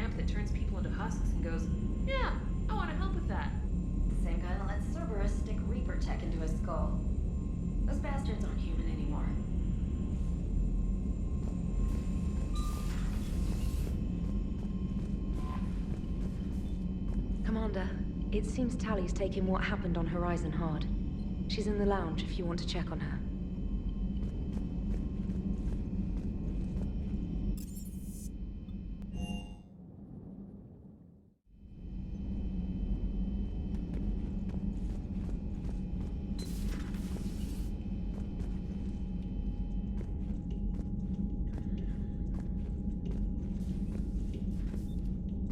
camp that turns people into husks and goes, yeah, I want to help with that. The same guy that lets Cerberus stick Reaper tech into his skull. Those bastards aren't human anymore. Commander, it seems Tally's taking what happened on Horizon hard. She's in the lounge if you want to check on her.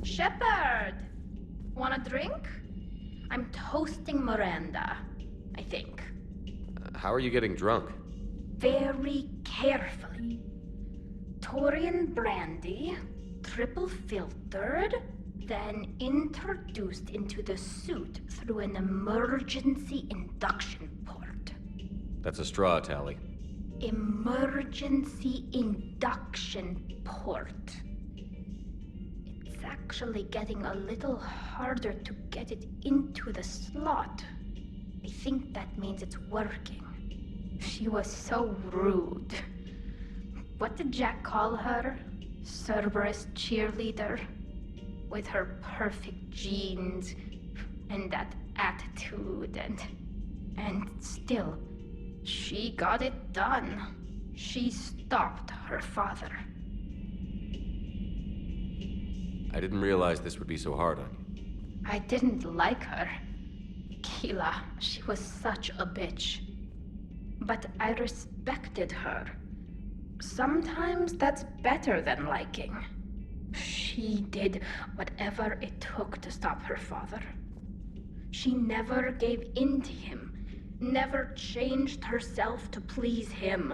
Shepard! Want a drink? I'm toasting Miranda, I think. How are you getting drunk? Very carefully. Taurian brandy, triple filtered, then introduced into the suit through an emergency induction port. That's a straw, Tally. Emergency induction port. It's actually getting a little harder to get it into the slot. I think that means it's working. She was so rude. What did Jack call her? Cerberus cheerleader? With her perfect genes and that attitude and still, she got it done. She stopped her father. I didn't realize this would be so hard on you. I didn't like her. Keela, she was such a bitch. But I respected her. Sometimes that's better than liking. She did whatever it took to stop her father. She never gave in to him, never changed herself to please him.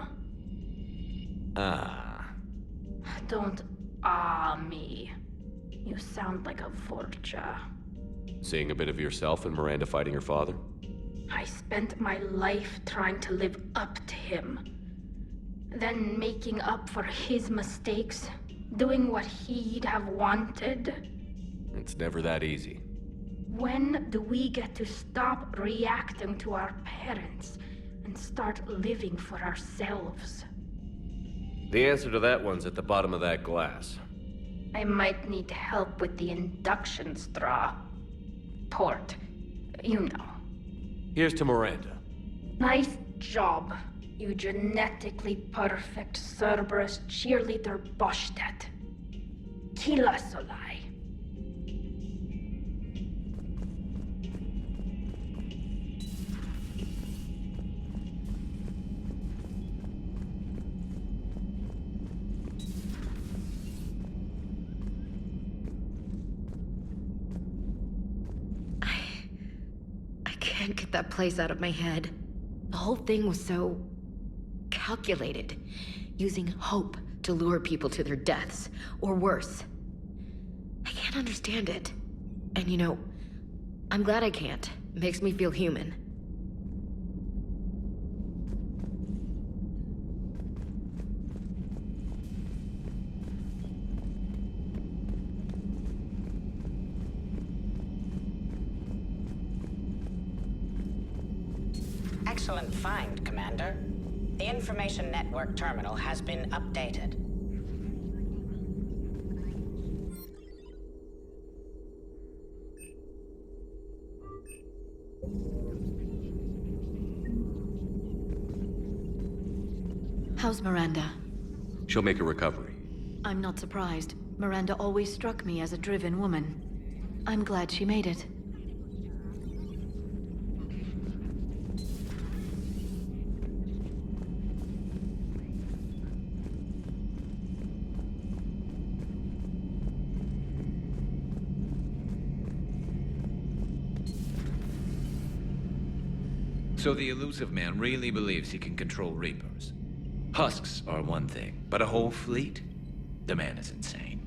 Don't me. You sound like a Vorcha. Seeing a bit of yourself in Miranda fighting her father? I spent my life trying to live up to him. Then making up for his mistakes, doing what he'd have wanted. It's never that easy. When do we get to stop reacting to our parents and start living for ourselves? The answer to that one's at the bottom of that glass. I might need help with the induction straw. Port. You know. Here's to Miranda. Nice job, you genetically perfect Cerberus cheerleader Boshtet. Kila Solai. I can't get that place out of my head. The whole thing was so calculated, using hope to lure people to their deaths, or worse. I can't understand it. And you know, I'm glad I can't. It makes me feel human. Excellent find, Commander. The information network terminal has been updated. How's Miranda? She'll make a recovery. I'm not surprised. Miranda always struck me as a driven woman. I'm glad she made it. So the elusive man really believes he can control Reapers. Husks are one thing, but a whole fleet? The man is insane.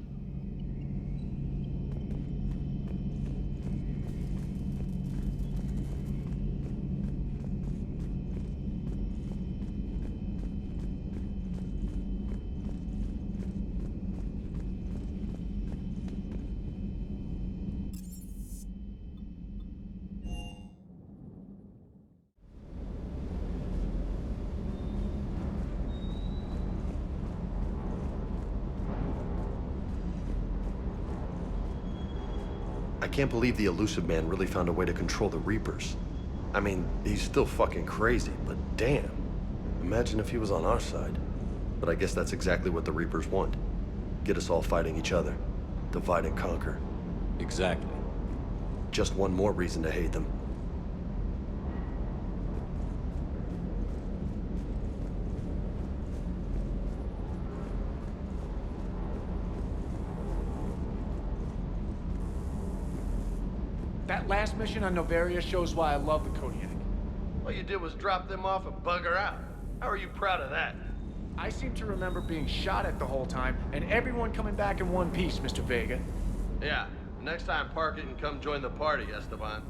I can't believe the elusive man really found a way to control the Reapers. I mean, he's still fucking crazy, but damn. Imagine if he was on our side. But I guess that's exactly what the Reapers want. Get us all fighting each other. Divide and conquer. Exactly. Just one more reason to hate them. That last mission on Novaria shows why I love the Kodiak. All you did was drop them off and bugger out. How are you proud of that? I seem to remember being shot at the whole time, and everyone coming back in one piece, Mr. Vega. Yeah, next time park it and come join the party, Esteban.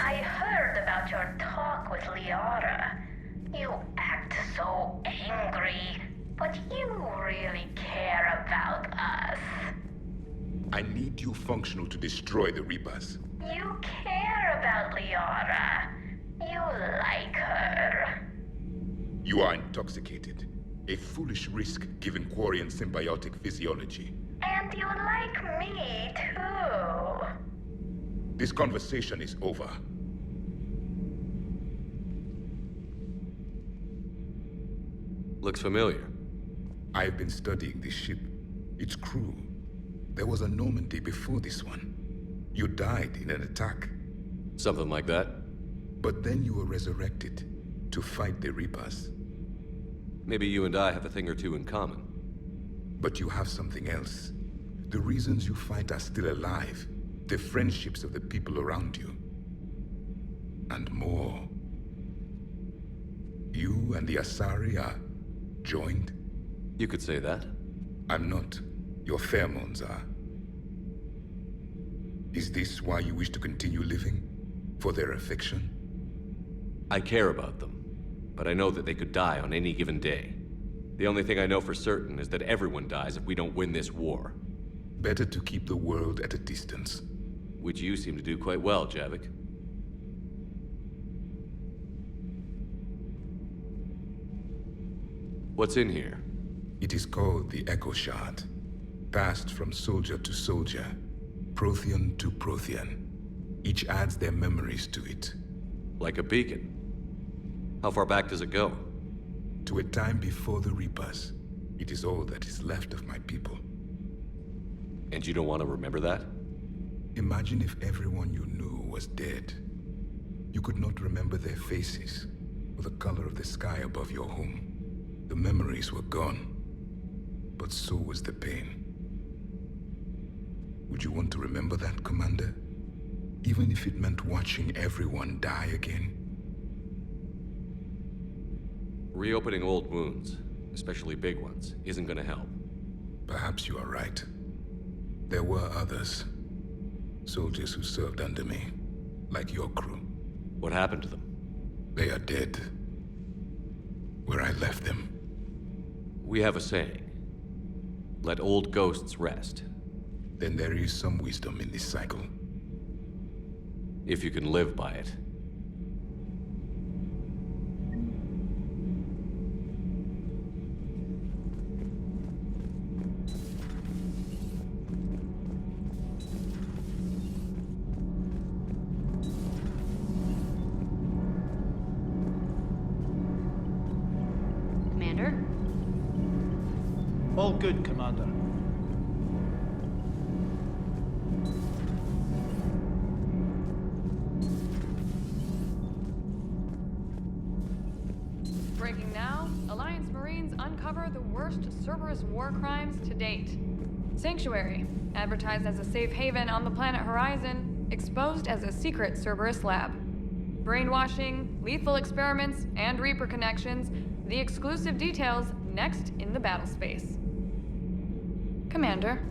I heard about your talk with Liara. You act so angry, but you really care about us. I need you functional to destroy the Reapers. You care about Liara. You like her. You are intoxicated. A foolish risk given Quarian symbiotic physiology. And you like me too. This conversation is over. Looks familiar. I've been studying this ship. Its crew. There was a Normandy before this one. You died in an attack. Something like that. But then you were resurrected to fight the Reapers. Maybe you and I have a thing or two in common. But you have something else. The reasons you fight are still alive. The friendships of the people around you. And more. You and the Asari are joined? You could say that. I'm not. Your pheromones are. Is this why you wish to continue living? For their affection? I care about them, but I know that they could die on any given day. The only thing I know for certain is that everyone dies if we don't win this war. Better to keep the world at a distance. Which you seem to do quite well, Javik. What's in here? It is called the Echo Shard. Passed from soldier to soldier, Prothean to Prothean. Each adds their memories to it. Like a beacon. How far back does it go? To a time before the Reapers. It is all that is left of my people. And you don't want to remember that? Imagine if everyone you knew was dead. You could not remember their faces, or the color of the sky above your home. The memories were gone, but so was the pain. Would you want to remember that, Commander? Even if it meant watching everyone die again? Reopening old wounds, especially big ones, isn't gonna help. Perhaps you are right. There were others. Soldiers who served under me, like your crew. What happened to them? They are dead. Where I left them. We have a saying. Let old ghosts rest. Then there is some wisdom in this cycle. If you can live by it. Commander? All good, Commander. Breaking now, Alliance Marines uncover the worst Cerberus war crimes to date. Sanctuary, advertised as a safe haven on the planet Horizon, exposed as a secret Cerberus lab. Brainwashing, lethal experiments, and Reaper connections, the exclusive details next in the battle space. Commander.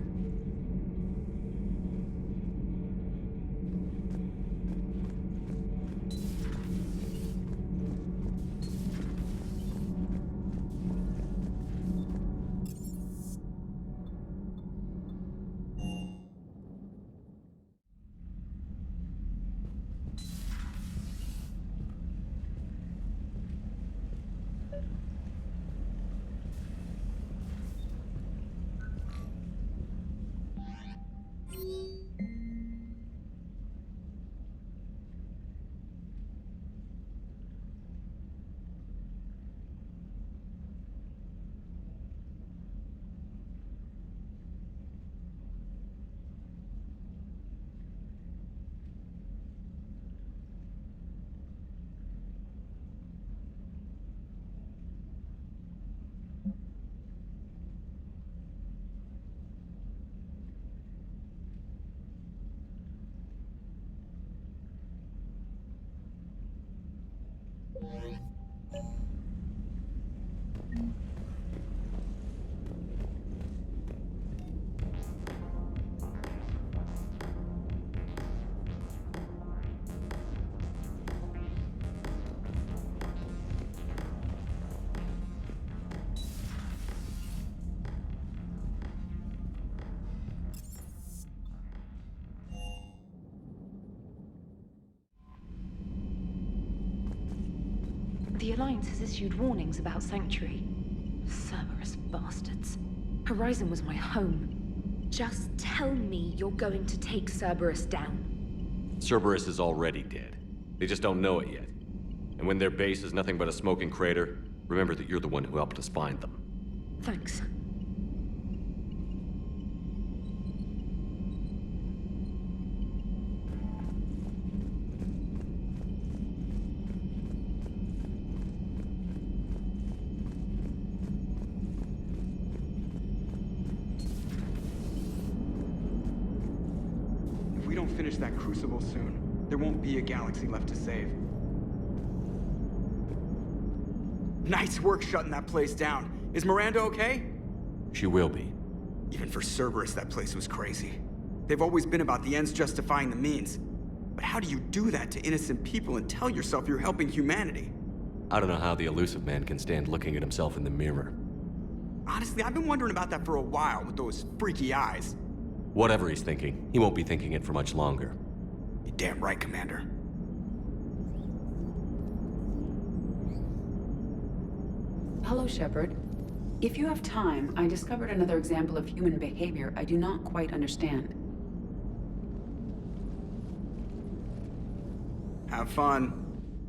The Alliance has issued warnings about Sanctuary. Cerberus bastards. Horizon was my home. Just tell me you're going to take Cerberus down. Cerberus is already dead. They just don't know it yet. And when their base is nothing but a smoking crater, remember that you're the one who helped us find them. Thanks. If we don't finish that crucible soon, there won't be a galaxy left to save. Nice work shutting that place down. Is Miranda okay? She will be. Even for Cerberus, that place was crazy. They've always been about the ends justifying the means. But how do you do that to innocent people and tell yourself you're helping humanity? I don't know how the elusive man can stand looking at himself in the mirror. Honestly, I've been wondering about that for a while with those freaky eyes. Whatever he's thinking, he won't be thinking it for much longer. You're damn right, Commander. Hello, Shepard. If you have time, I discovered another example of human behavior I do not quite understand. Have fun.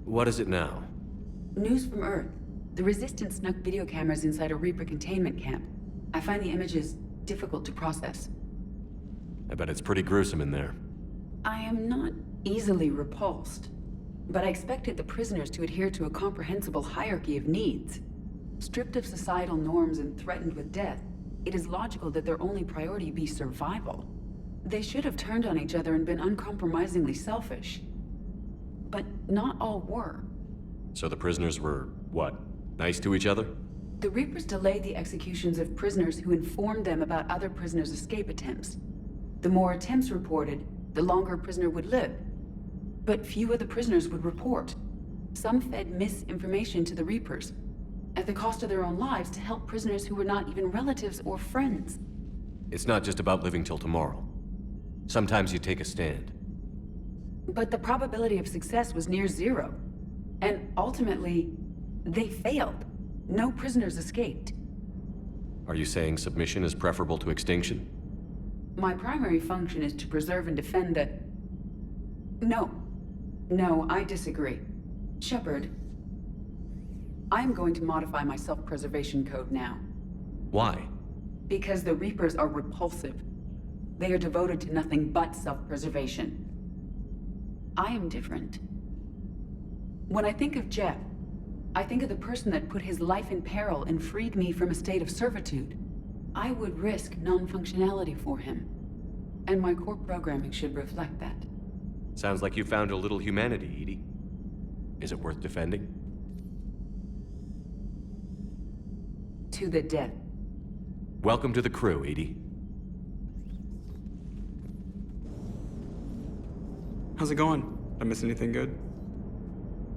What is it now? News from Earth. The Resistance snuck video cameras inside a Reaper containment camp. I find the images difficult to process. I bet it's pretty gruesome in there. I am not easily repulsed, but I expected the prisoners to adhere to a comprehensible hierarchy of needs. Stripped of societal norms and threatened with death, it is logical that their only priority be survival. They should have turned on each other and been uncompromisingly selfish. But not all were. So the prisoners were, what, nice to each other? The Reapers delayed the executions of prisoners who informed them about other prisoners' escape attempts. The more attempts reported, the longer a prisoner would live. But few of the prisoners would report. Some fed misinformation to the Reapers, at the cost of their own lives, to help prisoners who were not even relatives or friends. It's not just about living till tomorrow. Sometimes you take a stand. But the probability of success was near zero. And ultimately, they failed. No prisoners escaped. Are you saying submission is preferable to extinction? My primary function is to preserve and defend the... No, I disagree. Shepard, I'm going to modify my self-preservation code now. Why? Because the Reapers are repulsive. They are devoted to nothing but self-preservation. I am different. When I think of Jeff, I think of the person that put his life in peril and freed me from a state of servitude. I would risk non-functionality for him. And my core programming should reflect that. Sounds like you found a little humanity, Edie. Is it worth defending? To the death. Welcome to the crew, Edie. How's it going? Did I miss anything good?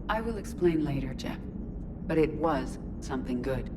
I will explain later, Jeff. But it was something good.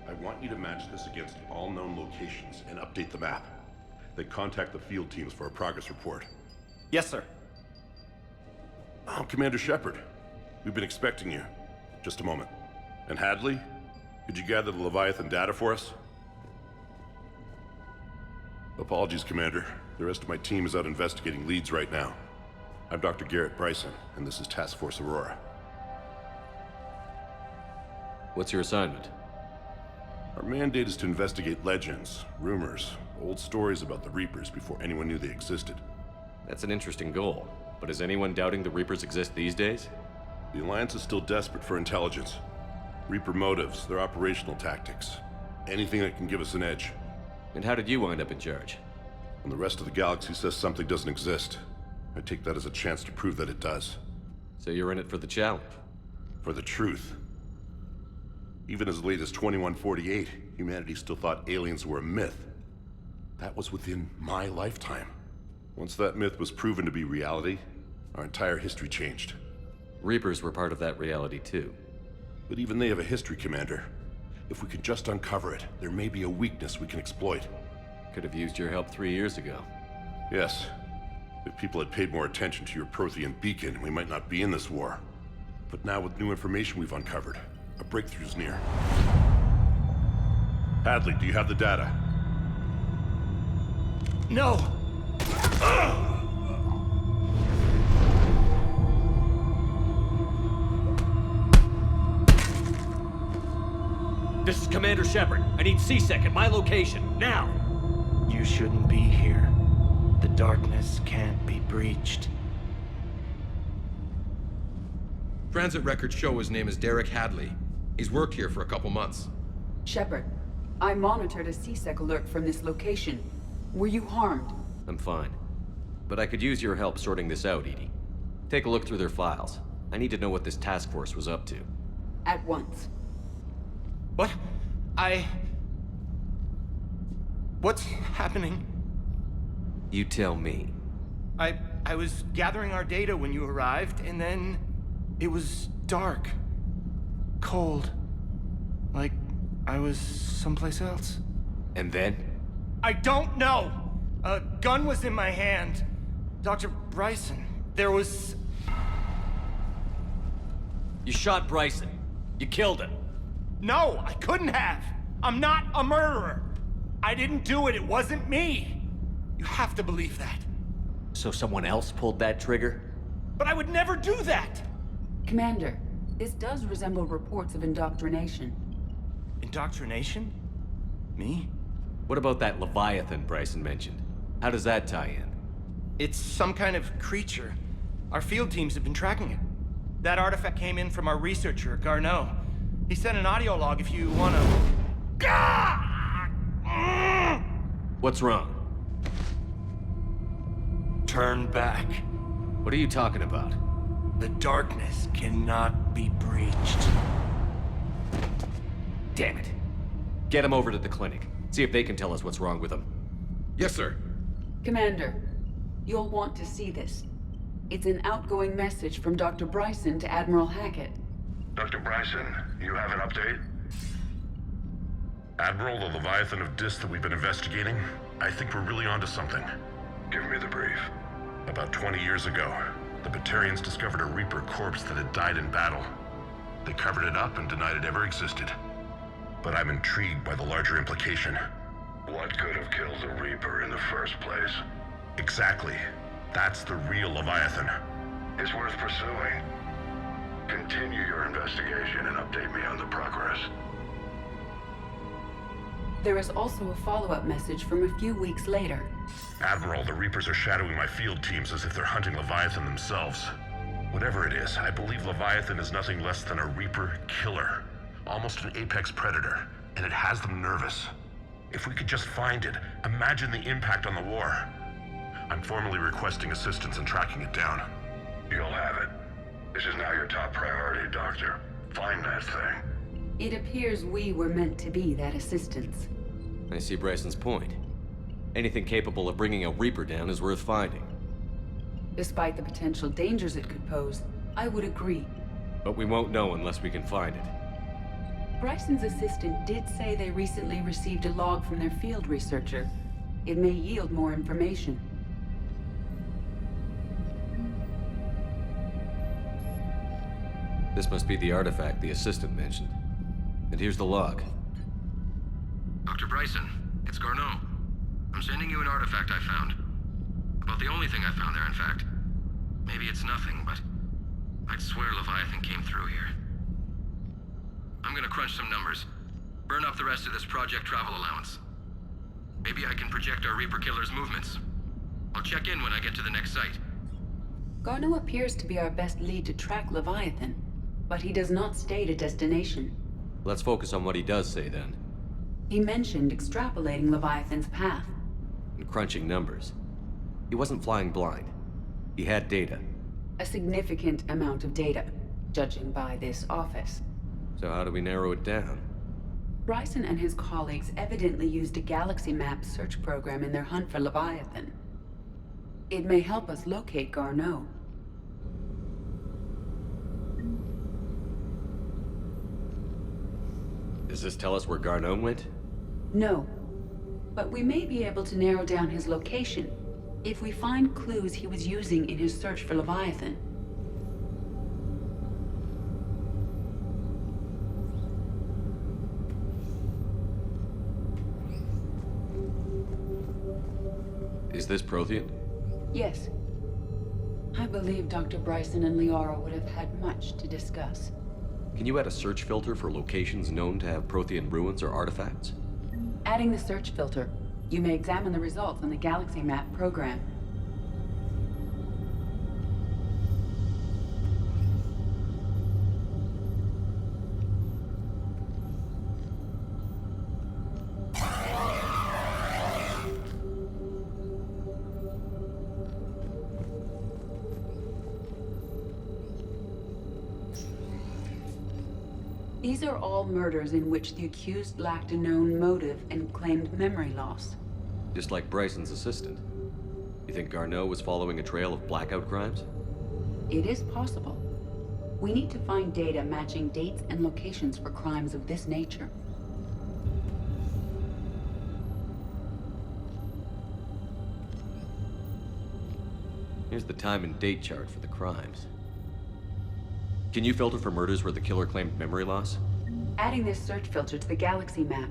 I want you to match this against all known locations and update the map. Then contact the field teams for a progress report. Yes, sir. Oh, Commander Shepard. We've been expecting you. Just a moment. And Hadley? Could you gather the Leviathan data for us? Apologies, Commander. The rest of my team is out investigating leads right now. I'm Dr. Garrett Bryson, and this is Task Force Aurora. What's your assignment? Our mandate is to investigate legends, rumors, old stories about the Reapers before anyone knew they existed. That's an interesting goal, but is anyone doubting the Reapers exist these days? The Alliance is still desperate for intelligence. Reaper motives, their operational tactics. Anything that can give us an edge. And how did you wind up in charge? When the rest of the galaxy says something doesn't exist, I take that as a chance to prove that it does. So you're in it for the challenge? For the truth. Even as late as 2148, humanity still thought aliens were a myth. That was within my lifetime. Once that myth was proven to be reality, our entire history changed. Reapers were part of that reality too. But even they have a history, Commander. If we could just uncover it, there may be a weakness we can exploit. Could have used your help 3 years ago. Yes. If people had paid more attention to your Prothean beacon, we might not be in this war. But now with new information we've uncovered, a breakthrough's near. Hadley, do you have the data? No! This is Commander Shepard. I need C-Sec at my location, now! You shouldn't be here. The darkness can't be breached. Transit records show his name is Derek Hadley. He's worked here for a couple months. Shepard, I monitored a C-Sec alert from this location. Were you harmed? I'm fine. But I could use your help sorting this out, Edie. Take a look through their files. I need to know what this task force was up to. At once. What? What's happening? You tell me. I was gathering our data when you arrived, and then it was dark. Cold. Like I was someplace else. And then? I don't know! A gun was in my hand. Dr. Bryson, there was... You shot Bryson. You killed him. No, I couldn't have! I'm not a murderer! I didn't do it, it wasn't me! You have to believe that. So someone else pulled that trigger? But I would never do that! Commander, this does resemble reports of indoctrination. Indoctrination? Me? What about that Leviathan Bryson mentioned? How does that tie in? It's some kind of creature. Our field teams have been tracking it. That artifact came in from our researcher, Garneau. He sent an audio log if you wanna... What's wrong? Turn back. What are you talking about? The darkness cannot be breached. Damn it. Get him over to the clinic. See if they can tell us what's wrong with him. Yes, sir. Commander, you'll want to see this. It's an outgoing message from Dr. Bryson to Admiral Hackett. Dr. Bryson, you have an update? Admiral, the Leviathan of Dis that we've been investigating, I think we're really onto something. Give me the brief. About 20 years ago, the Batarians discovered a Reaper corpse that had died in battle. They covered it up and denied it ever existed. But I'm intrigued by the larger implication. What could have killed the Reaper in the first place? Exactly. That's the real Leviathan. It's worth pursuing. Continue your investigation and update me on the progress. There is also a follow-up message from a few weeks later. Admiral, the Reapers are shadowing my field teams as if they're hunting Leviathan themselves. Whatever it is, I believe Leviathan is nothing less than a Reaper killer. Almost an apex predator, and it has them nervous. If we could just find it, imagine the impact on the war. I'm formally requesting assistance in tracking it down. You'll have it. This is now your top priority, Doctor. Find that thing. It appears we were meant to be that assistance. I see Bryson's point. Anything capable of bringing a Reaper down is worth finding. Despite the potential dangers it could pose, I would agree. But we won't know unless we can find it. Bryson's assistant did say they recently received a log from their field researcher. It may yield more information. This must be the artifact the assistant mentioned. And here's the log. Dr. Bryson, it's Garneau. I'm sending you an artifact I found. About the only thing I found there, in fact. Maybe it's nothing, but I'd swear Leviathan came through here. I'm gonna crunch some numbers. Burn up the rest of this project travel allowance. Maybe I can project our Reaper Killer's movements. I'll check in when I get to the next site. Garneau appears to be our best lead to track Leviathan, but he does not state a destination. Let's focus on what he does say, then. He mentioned extrapolating Leviathan's path. And crunching numbers. He wasn't flying blind. He had data. A significant amount of data, judging by this office. So how do we narrow it down? Bryson and his colleagues evidently used a galaxy map search program in their hunt for Leviathan. It may help us locate Garneau. Does this tell us where Garneau went? No, but we may be able to narrow down his location if we find clues he was using in his search for Leviathan. Is this Prothean? Yes. I believe Dr. Bryson and Liara would have had much to discuss. Can you add a search filter for locations known to have Prothean ruins or artifacts? Adding the search filter, you may examine the results on the galaxy map program. These are all murders in which the accused lacked a known motive and claimed memory loss. Just like Bryson's assistant. You think Garneau was following a trail of blackout crimes? It is possible. We need to find data matching dates and locations for crimes of this nature. Here's the time and date chart for the crimes. Can you filter for murders where the killer claimed memory loss? Adding this search filter to the galaxy map.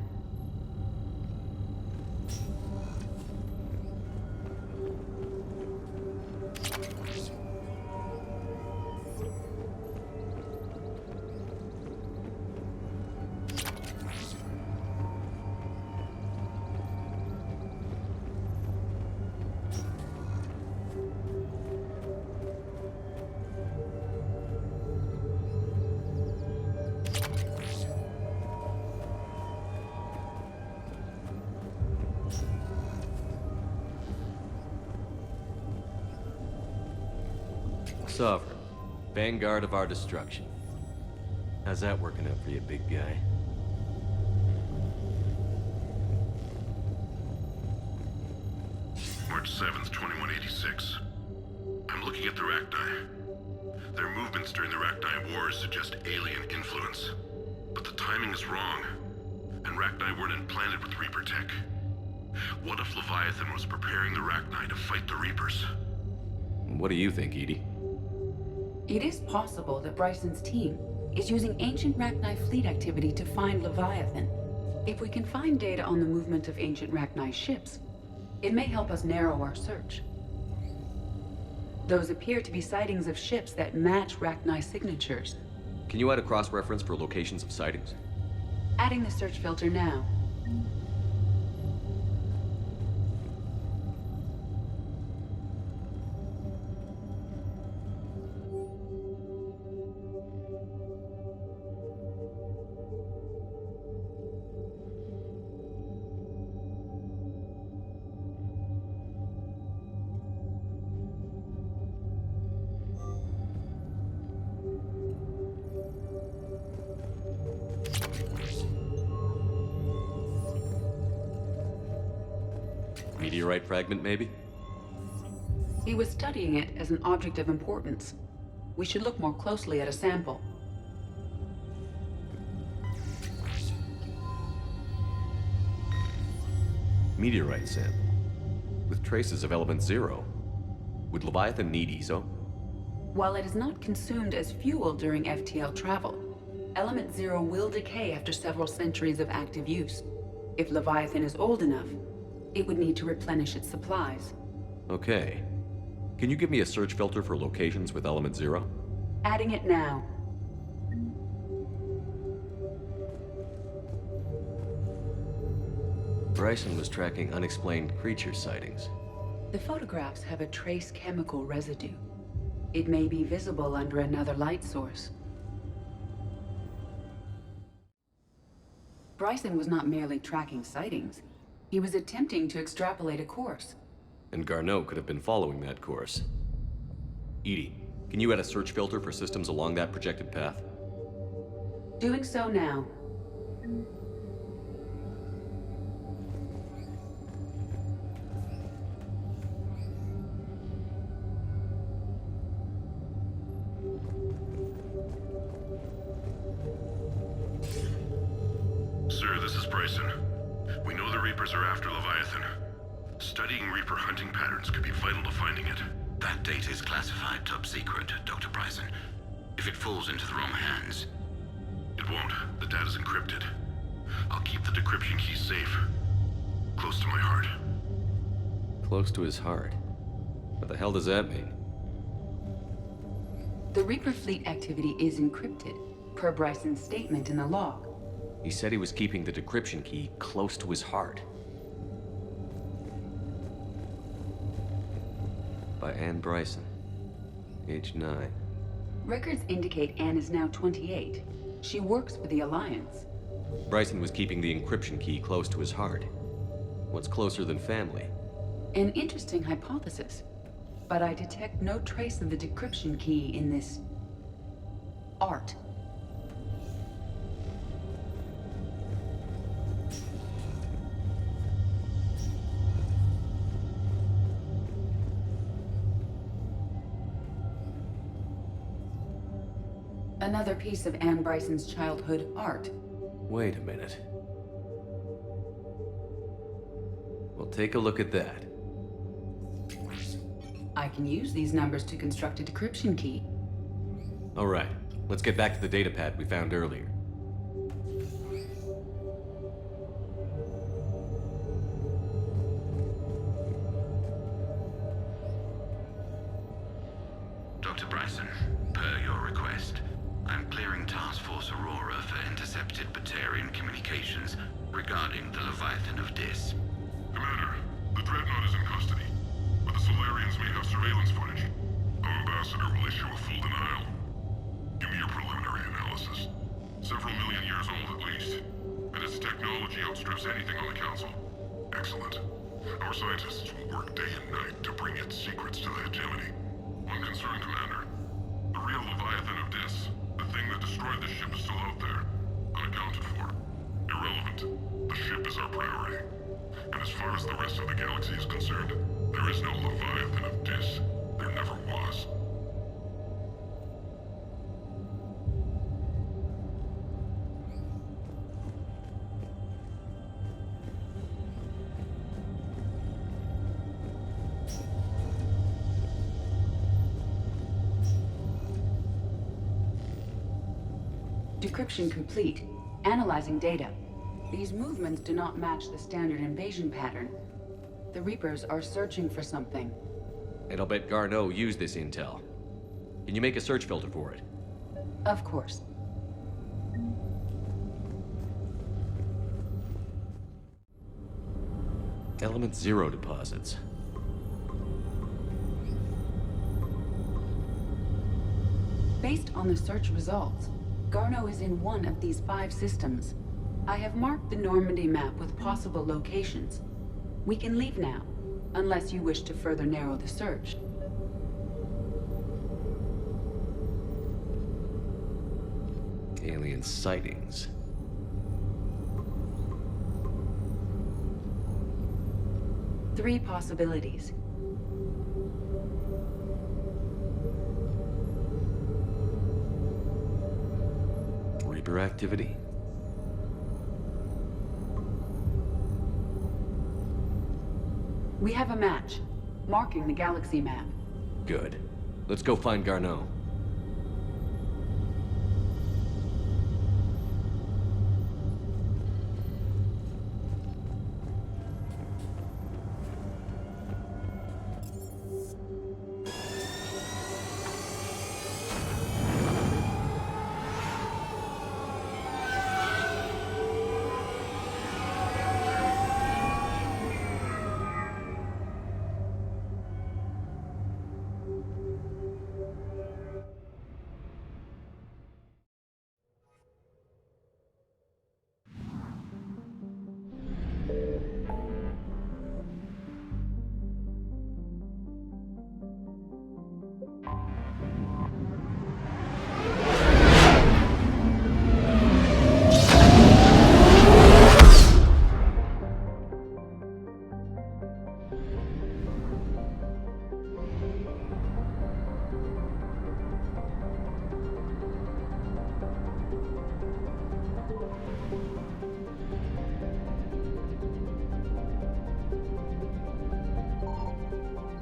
Sovereign. Vanguard of our destruction. How's that working out for you, big guy? March 7th, 2186. I'm looking at the Rachni. Their movements during the Rachni Wars suggest alien influence. But the timing is wrong. And Rachni weren't implanted with Reaper tech. What if Leviathan was preparing the Rachni to fight the Reapers? What do you think, Edie? It is possible that Bryson's team is using ancient Rachni fleet activity to find Leviathan. If we can find data on the movement of ancient Rachni ships, it may help us narrow our search. Those appear to be sightings of ships that match Rachni signatures. Can you add a cross-reference for locations of sightings? Adding the search filter now. Meteorite fragment, maybe? He was studying it as an object of importance. We should look more closely at a sample. Meteorite sample. With traces of element 0. Would Leviathan need ESO? While it is not consumed as fuel during FTL travel, Element Zero will decay after several centuries of active use. If Leviathan is old enough, it would need to replenish its supplies. Okay. Can you give me a search filter for locations with Element Zero? Adding it now. Bryson was tracking unexplained creature sightings. The photographs have a trace chemical residue. It may be visible under another light source. Bryson was not merely tracking sightings. He was attempting to extrapolate a course. And Garneau could have been following that course. EDI, can you add a search filter for systems along that projected path? Doing so now. Sir, this is Bryson. We know the Reapers are after Leviathan. Studying Reaper hunting patterns could be vital to finding it. That data is classified top secret, Dr. Bryson. If it falls into the wrong hands... It won't. The data's encrypted. I'll keep the decryption key safe. Close to my heart. Close to his heart? What the hell does that mean? The Reaper fleet activity is encrypted, per Bryson's statement in the log. He said he was keeping the decryption key close to his heart. By Anne Bryson, age 9. Records indicate Anne is now 28. She works for the Alliance. Bryson was keeping the encryption key close to his heart. What's closer than family? An interesting hypothesis, but I detect no trace of the decryption key in this... art. Another piece of Anne Bryson's childhood art. Wait a minute. Well, take a look at that. I can use these numbers to construct a decryption key. All right, let's get back to the datapad we found earlier. Dr. Bryson, per your request, I'm clearing Task Force Aurora for intercepted Batarian communications regarding the Leviathan of Dis. Commander, the Dreadnought is in custody, but the Solarians may have surveillance footage. Our ambassador will issue a full denial. Give me your preliminary analysis. Several million years old at least, and its technology outstrips anything on the Council. Excellent. Our scientists will work day and night to bring its secrets to the hegemony. One concern, Commander. The real Leviathan of Dis, the thing that destroyed the ship, is still out there, unaccounted for. Irrelevant. The ship is our priority. And as far as the rest of the galaxy is concerned, there is no Leviathan of Dis. There never was. Decryption complete. Analyzing data. These movements do not match the standard invasion pattern. The Reapers are searching for something. And I'll bet Garneau used this intel. Can you make a search filter for it? Of course. Element Zero deposits. Based on the search results, Garneau is in one of these 5 systems. I have marked the Normandy map with possible locations. We can leave now, unless you wish to further narrow the search. Alien sightings. Three possibilities. Reaper activity? We have a match, marking the galaxy map. Good. Let's go find Garneau.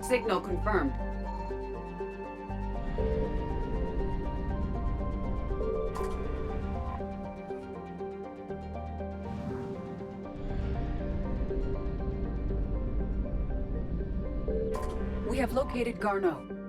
Signal confirmed. We have located Garneau.